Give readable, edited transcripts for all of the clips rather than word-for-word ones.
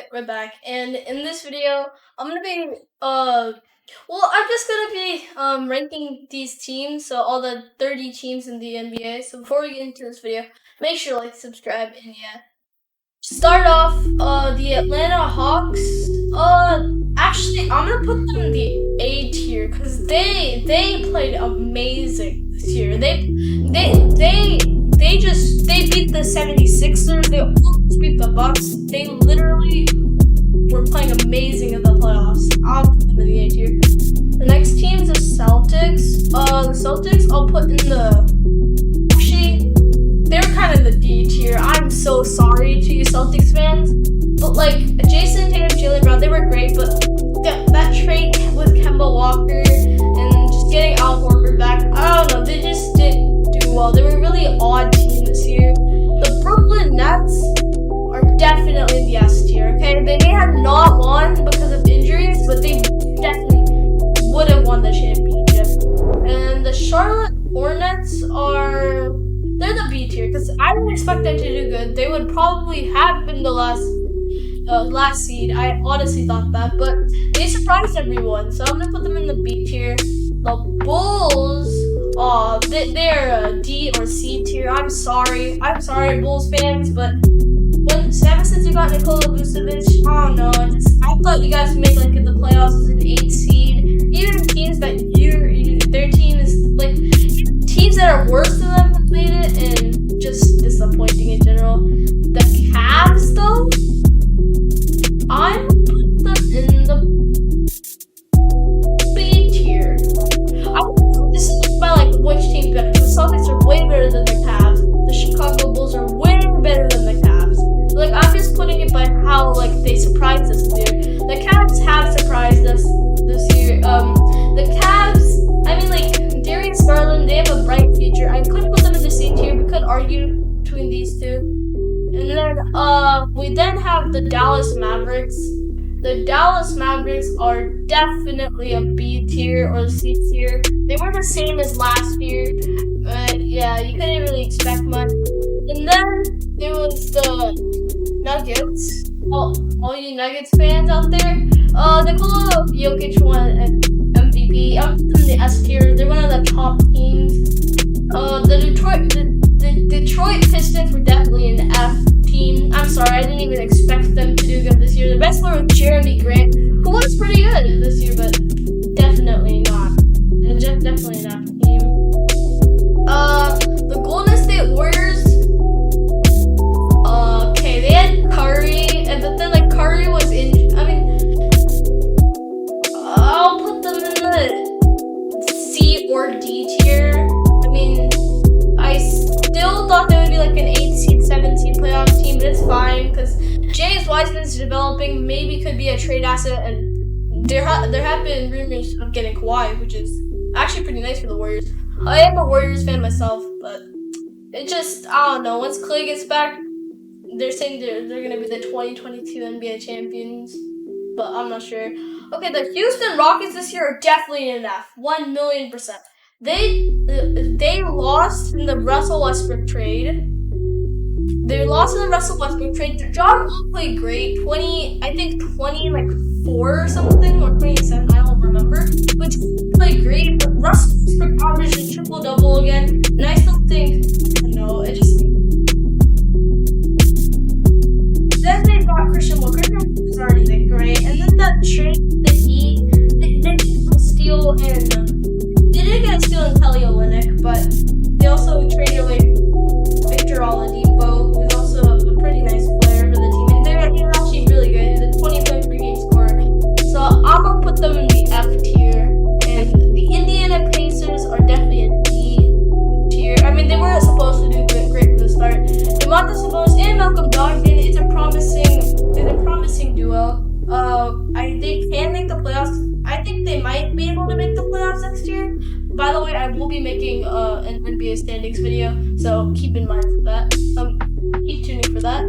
Okay, we're back, and in this video, I'm gonna be I'm just gonna be ranking these teams, so all the 30 teams in the NBA. So before we get into this video, make sure to like, subscribe, and yeah. Start off, the Atlanta Hawks. Actually, I'm gonna put them in the A tier because they played amazing this year. They beat the 76ers. They almost beat the Bucks. They literally were playing amazing in the playoffs. I'll put them in the A tier. The next team is the Celtics. The Celtics I'll put in the. Actually, they're kind of in the D tier. I'm so sorry to you Celtics fans, but like Jason Tatum, Jaylen Brown, they were great, but that trade with Kemba Walker and just getting Al Horford back, I don't know, they just didn't do well. They were a really odd team this year. The Brooklyn Nets are definitely in the S tier. Okay, they may have not won because of injuries, but they definitely would have won the championship. And the Charlotte Hornets they're the B tier because I didn't expect them to do good. They would probably have been the last seed. I honestly thought that, but they surprised everyone, so I'm gonna put them in the B tier. The Bulls, they're a D or C tier. I'm sorry, Bulls fans, but ever since you got Nikola Vucevic, I don't know. I thought you guys would make like in the playoffs as an 8 seed. Even teams that their team is like teams that are worse than them have made it, and just disappointing in general. The Cavs, though, I'm put them in the B tier. This is by like which team better. The Celtics are way better than the Cavs. The Chicago Bulls are way better than the Cavs. Like, I'm just putting it by how like they surprised us this year. The Cavs have surprised us this year. The Cavs, I mean, like Darius Garland, they have a bright future. I could put them in the C tier. We could argue between these two. And then we then have the Dallas Mavericks. The Dallas Mavericks are definitely a B tier or C tier. They were the same as last year. Yeah, you couldn't really expect much. And then there was the Nuggets. All you Nuggets fans out there. Nikola Jokic won an MVP. I'm in the S tier. They're one of the top teams. The Detroit Pistons were definitely an F team. I'm sorry, I didn't even expect them to do good this year. The best player was Jeremy Grant, who was pretty good this year, but definitely not. Definitely an F team. The Golden State Warriors. Okay, they had Curry, but then like Curry was in. I mean, I'll put them in the C or D tier. I mean, I still thought they would be like an 8 seed, 7 seed playoff team, but it's fine because James Wiseman's developing. Maybe could be a trade asset, and there have been rumors of getting Kawhi, which is actually pretty nice for the Warriors. I am a Warriors fan myself, but it just, I don't know. Once Klay gets back, they're saying they're gonna be the 2022 NBA champions, but I'm not sure. Okay, the Houston Rockets this year are definitely an F, 1,000,000%. They lost in the Russell Westbrook trade. John Wall played great. 24 or something, or 27, I don't remember. But he played great. But Russell Westbrook averaged a triple-double again. And I still think, it just. Then they got Christian Wood. Christian Wood was already great. And then that trade, the Heat, they didn't steal in Kelly Olynyk, but they also traded away Victor Oladipo, who's also a pretty nice player for the team. And they're actually really good. He's a 20-point per game scorer. So I'm gonna put them in the F tier. And the Indiana Pacers are definitely a D tier. I mean, they weren't supposed to do great from the start. DeMontis Sabonis and Malcolm Brogdon is a promising duo. They can make the playoffs. I think they might be able to make the playoffs next year. By the way, I will be making an NBA standings video, so keep in mind for that. Keep tuning for that.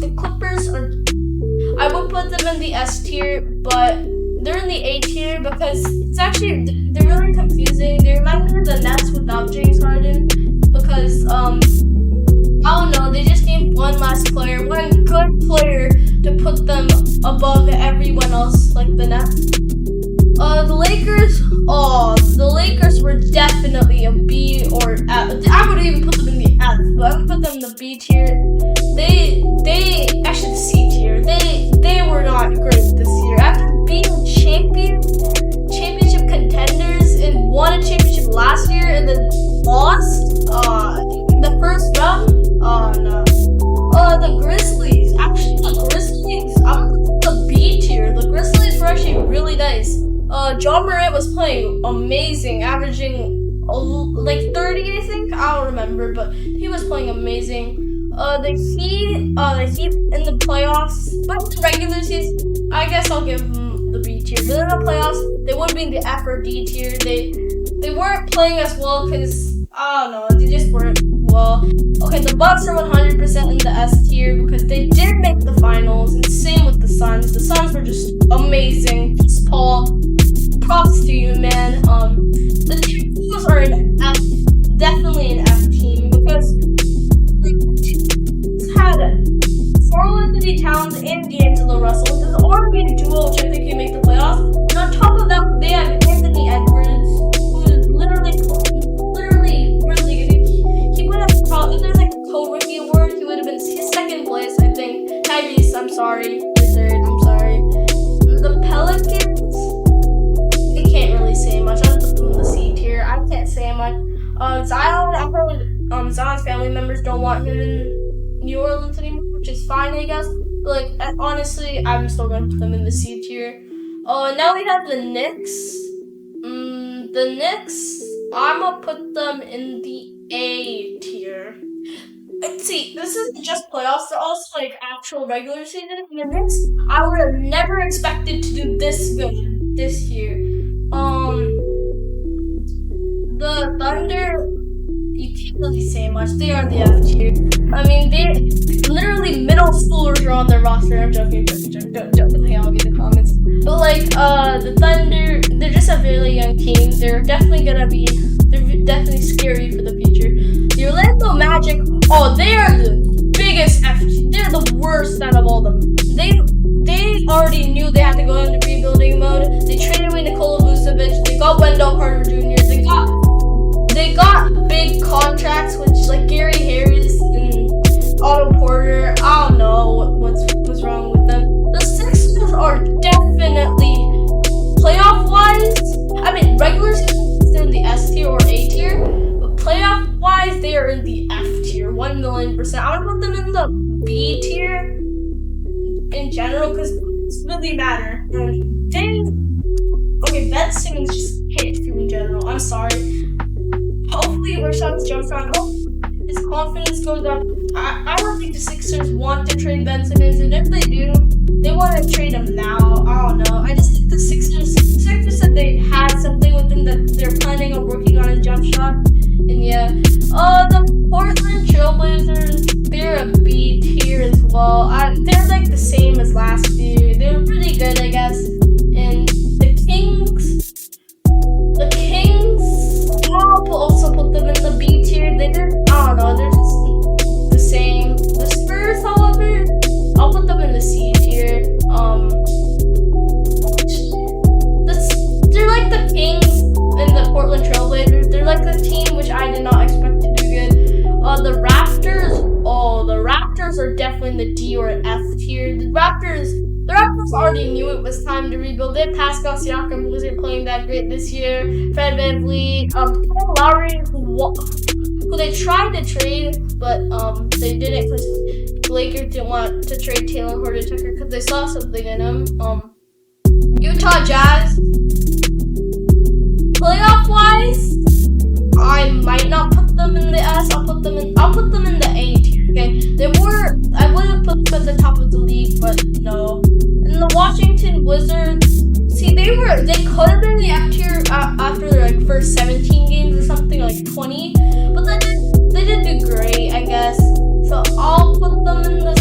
The Clippers I would put them in the S tier, but they're in the A tier because they're really confusing. They remind me of the Nets without James Harden because I don't know, they just need one good player to put everyone else, like the Nets. The Lakers were definitely a B or F. I would even put them in the F, but I would put them in the B tier. Actually the C tier. They were not great this year. After being championship contenders and won a championship last year and then lost the first round. No. The Grizzlies. Actually, the Grizzlies. I'm the B tier. The Grizzlies were actually really nice. John Morant was playing amazing, averaging like 30, I think. I don't remember, but he was playing amazing. The Heat in the playoffs, but in the regular season, I guess I'll give them the B tier. But in the playoffs, they would have been the F or D tier. They weren't playing as well because I don't know, they just weren't well. Okay, the Bucks are 100% in the S tier because they did make the finals, and same with the Suns. The Suns were just amazing. Just Paul, props to you, man. The Timberwolves are an F, definitely an F team because they had Karl-Anthony Towns and D'Angelo Russell, which is already a duo which I think can make the playoffs. And on top of that, they have Anthony Edwards, who is literally really good. He would have probably, if there's like a co-rookie award, he would have been his second place, I think. Tyrese, I'm sorry. You're third, I'm sorry. The Pelicans, I can't really say much. I'll put them in the C tier. I can't say much. Zion, I've heard Zion's family members don't want him in New Orleans anymore, which is fine, I guess. But like, honestly, I'm still gonna put them in the C tier. Now we have the Knicks. The Knicks, I'm gonna put them in the A tier. Let's see, this isn't just playoffs, they're also like actual regular season. And the Knicks, I would have never expected to do this good this year. The Thunder, you can't really say much. They are the F tier. I mean, they literally middle schoolers are on their roster. I'm joking. Don't hang out in the comments. But like, the Thunder, they're just a really young team. They're definitely scary for the future. The Orlando Magic, they are the biggest F tier. They're the worst out of all of them. They already knew they had to go into rebuilding mode. They traded away Nikola Vucevic. They got Wendell Carter Jr. They got big contracts, which like Gary Harris and Otto Porter. I don't know what's wrong with them. The Sixers are definitely playoff-wise. I mean, regular season they're in the S tier or A tier, but playoff-wise they are in the F tier, 1,000,000%. I would put them in the B tier in general because it really matter. Ben Simmons just hate you in general. I'm sorry. Hopefully Rashad's jump shot, his confidence goes up. I don't think the Sixers want to trade Ben Simmons, and if they do, they want to trade him now. I don't know. I just think the Sixers said they had something with him that they're planning on working on his jump shot. And yeah, the Portland Trailblazers, they're a B tier as well. They're like the same as last year. They're pretty good, I guess. And the Kings, I'll also put them in the B tier. They're just the same. The Spurs, however, I'll put them in the C tier. They're like the Kings and the Portland Trailblazers. They're like the team which I did not expect to do good. The Raptors are definitely in the D or F tier. The Raptors already knew it was time to rebuild. They had Pascal Siakam, who wasn't playing that great this year. Fred VanVleet, Kyle Lowry, who they tried to trade, but they didn't because the Lakers didn't want to trade Taylor Horton-Tucker because they saw something in him. Utah Jazz, playoff-wise, I might not put them in the S. I'll put them in the A tier. Okay, I would have put them at the top of the league, but no. And the Washington Wizards, see, they could have been the F tier after their like first 17 games or something, like 20, but they did do great, I guess. So I'll put them in the